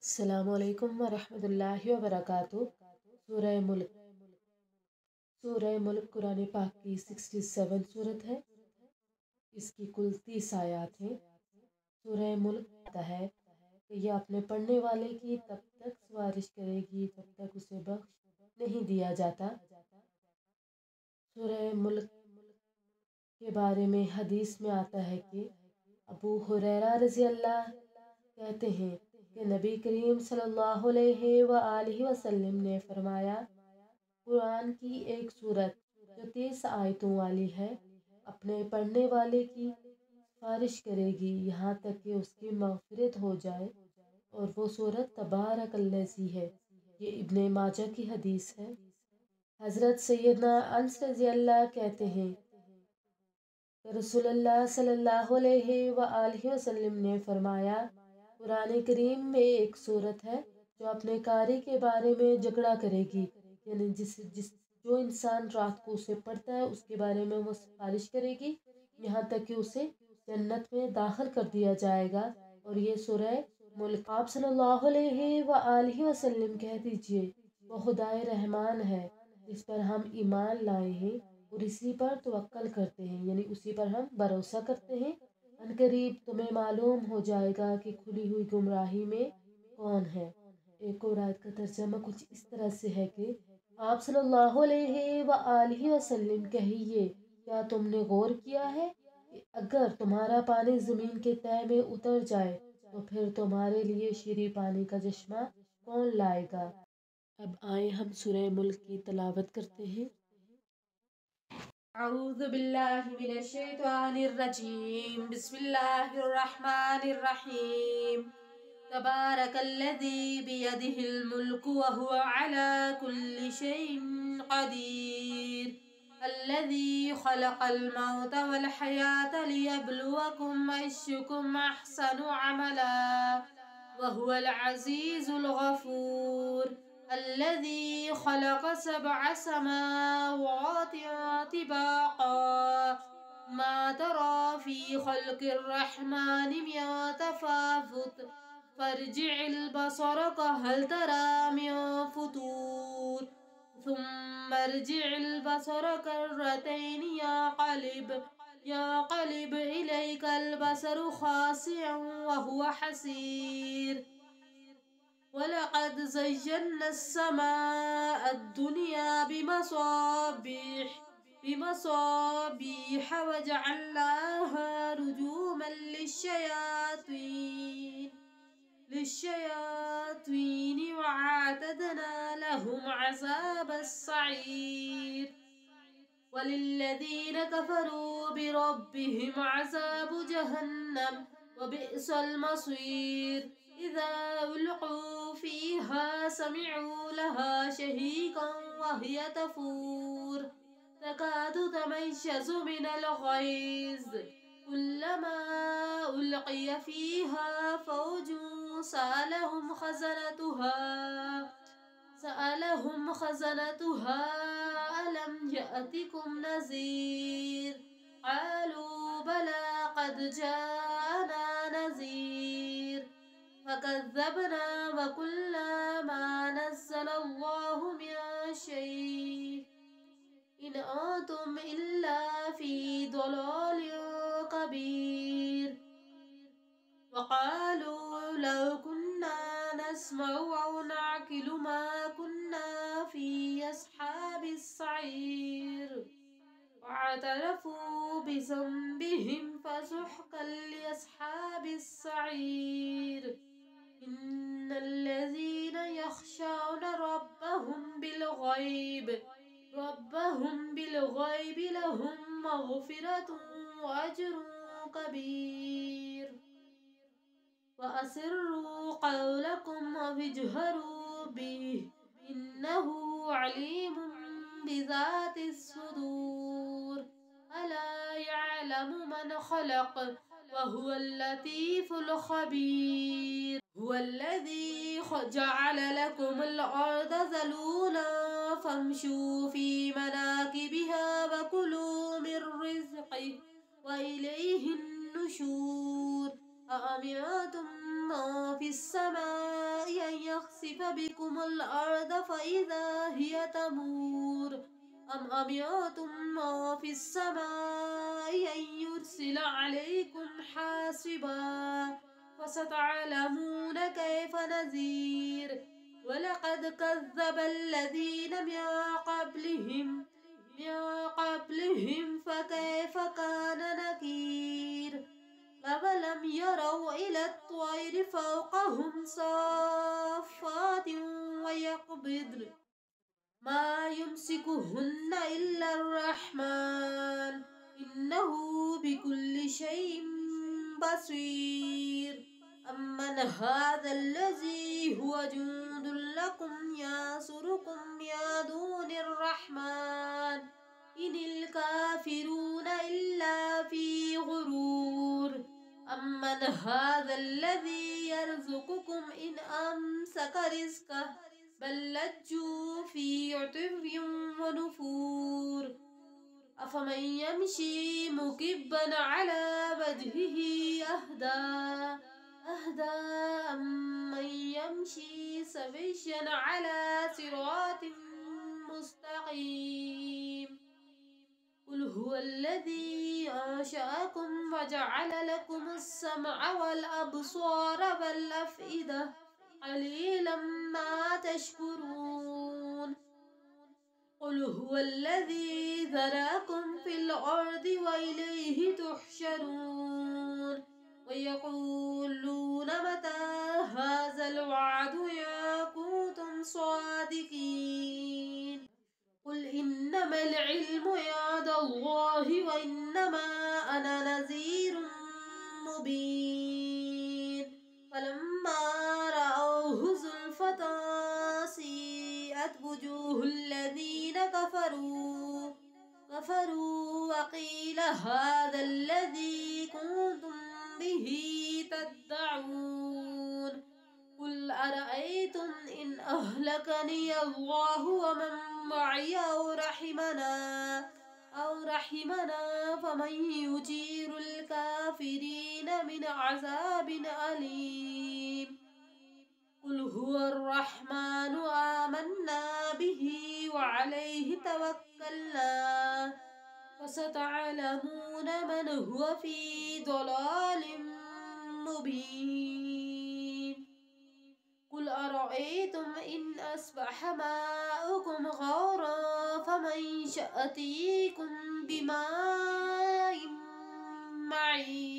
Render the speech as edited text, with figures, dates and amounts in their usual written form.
السلام علیکم ورحمۃ اللہ وبرکاتہ۔ سورہ ملک قرآن پاک کی 67 صورت ہے۔ اس کی کل 30 آیات ہیں۔ سورہ ملک کہتا ہے کہ یہ اپنے پڑھنے والے کی تب تک سفارش کرے گی جب تک اسے بخش نہیں دیا جاتا۔ سورہ ملک کے بارے میں حدیث میں آتا ہے کہ ابو ہریرہ رضی اللہ کہتے ہیں کہ نبی کریم صلی اللہ علیہ وآلہ وسلم نے فرمایا، قرآن کی ایک سورت جو 30 آیتوں والی ہے اپنے پڑھنے والے کی سفارش کرے گی یہاں تک کہ اس کی مغفرت ہو جائے، اور وہ سورت تبارک الذی ہے۔ یہ ابن ماجہ کی حدیث ہے۔ حضرت سیدنا انس رضی اللہ کہتے ہیں کہ رسول اللہ صلی اللہ علیہ وآلہ وسلم نے فرمایا، قرآن کریم میں ایک صورت ہے جو اپنے قاری کے بارے میں جھگڑا کرے گی، یعنی جو انسان رات کو اسے پڑھتا ہے اس کے بارے میں وہ سفارش کرے گی یہاں تک کہ اسے جنت میں داخل کر دیا جائے گا۔ اور یہ سورہ ملک آپ صلی اللہ علیہ وآلہ وسلم کہہ دیجئے وہ خدائے رحمان ہے جس پر ہم ایمان لائے ہیں اور اسی پر توکل کرتے ہیں، یعنی اسی پر ہم بھروسہ کرتے ہیں۔ عنقریب تمہیں معلوم ہو جائے گا کہ کھلی ہوئی گمراہی میں کون ہے۔ ایک اور آیت کا ترجمہ کچھ اس طرح سے ہے کہ آپ صلی اللہ علیہ وآلہ وسلم کہیے، کیا تم نے غور کیا ہے کہ اگر تمہارا پانی زمین کے تہہ میں اتر جائے تو پھر تمہارے لیے شیریں پانی کا چشمہ کون لائے گا؟ اب آئیں ہم سورہ ملک کی تلاوت کرتے ہیں۔ اعوذ باللہ من الشیطان الرجیم، بسم اللہ الرحمن الرحیم۔ تبارک الذی بیدہ الملک وہو علی کل شیء قدیر، الذی خلق الموت والحیاة لیبلوکم ایشکم احسن عملا وہو العزیز الغفور، الذي خلق 7 سماوات طباقا ما ترى في خلق الرحمن من تفاوت فارجع البصر هل ترى من فطور ثم ارجع البصر كرتين ينقلب إليك البصر خاسئا وهو حسير، وَلَقَدْ زَيَّنَّا السَّمَاءَ الدُّنْيَا بِمَصَابِيحَ وَجَعَلْنَاهَا رُجُومًا لِلشَّيَاطِينِ وَأَعْتَدْنَا لَهُمْ عَذَابَ السَّعِيرِ، وَلِلَّذِينَ كَفَرُوا بِرَبِّهِمْ عَذَابُ جَهَنَّمَ وَبِئْسَ الْمَصِيرُ، إِذَا أُلْقُوا فِيهَا سَمِعُوا لَهَا شَهِيقًا وَهِيَ تَفُورُ تَكَادُ تَمَيَّزُ مِنَ الْغَيْظِ، كُلَّمَا أُلْقِيَ فِيهَا فَوْجٌ سألهم خزنتها ألم يأتكم نذير، قالوا بلى قد جاءنا نذير فكذبنا وقلنا ما نزل الله من شيء إن أنتم إلا في ضلال كبير، وقالوا لو كنا نسمع أو نعقل ما كنا في أصحاب السعير، واعترفوا بذنبهم فسحقا لأصحاب السعير، إن الذين يخشون ربهم بالغيب لهم مغفرة وأجر كبير، وأسروا قولكم واجهروا به إنه عليم بذات الصدور، ألا يعلم من خلق وهو اللطيف الخبير، هو الذي جعل لكم الأرض ذلولا فامشوا في مناكبها وكلوا من رزقه وإليه النشور، أأمنتم من في السماء يخسف بكم الأرض فإذا هي تمور أم أمنتم ما في السماء أن يرسل عليكم حاصبا فستعلمون كيف نذير ولقد كذب الذين من قبلهم فكيف كان نكير أولم يروا إلى الطير فوقهم صافات ويقبضن ما يمسكهن إلا الرحمن إنه بكل شيء بصير أمن هذا الذي هو جند لكم ينصركم من دون الرحمن إن الكافرون إلا في غرور أمن هذا الذي يرزقكم إن أمسك رزقه بل لجوا في عتو ونفور أفمن يمشي مكبا على وجهه أهدى أمن يمشي سويا على صراط مستقيم قل هو الذي أنشأكم وجعل لكم السمع والأبصار والأفئدة قليلا ما تشكرون قل هو الذي ذرأكم في الأرض وإليه تحشرون ويقولون متى هذا الوعد إن كنتم صادقين قل إنما العلم عند الله وإنما أنا نذير مبين فلما رأوه زلفة سيئت وجوه الذين كفروا وقيل هذا الذي كنتم به تدعون قل أرأيتم إن أهلكني الله ومن معي أو رحمنا فمن يجير الكافرين من عذاب أليم قل هو الرحمن آمنا به وعليه توكلنا فستعلمون من هو في ضلال مبين قل أرأيتم إن أصبح ماؤكم غورا فمن يأتيكم بماء معين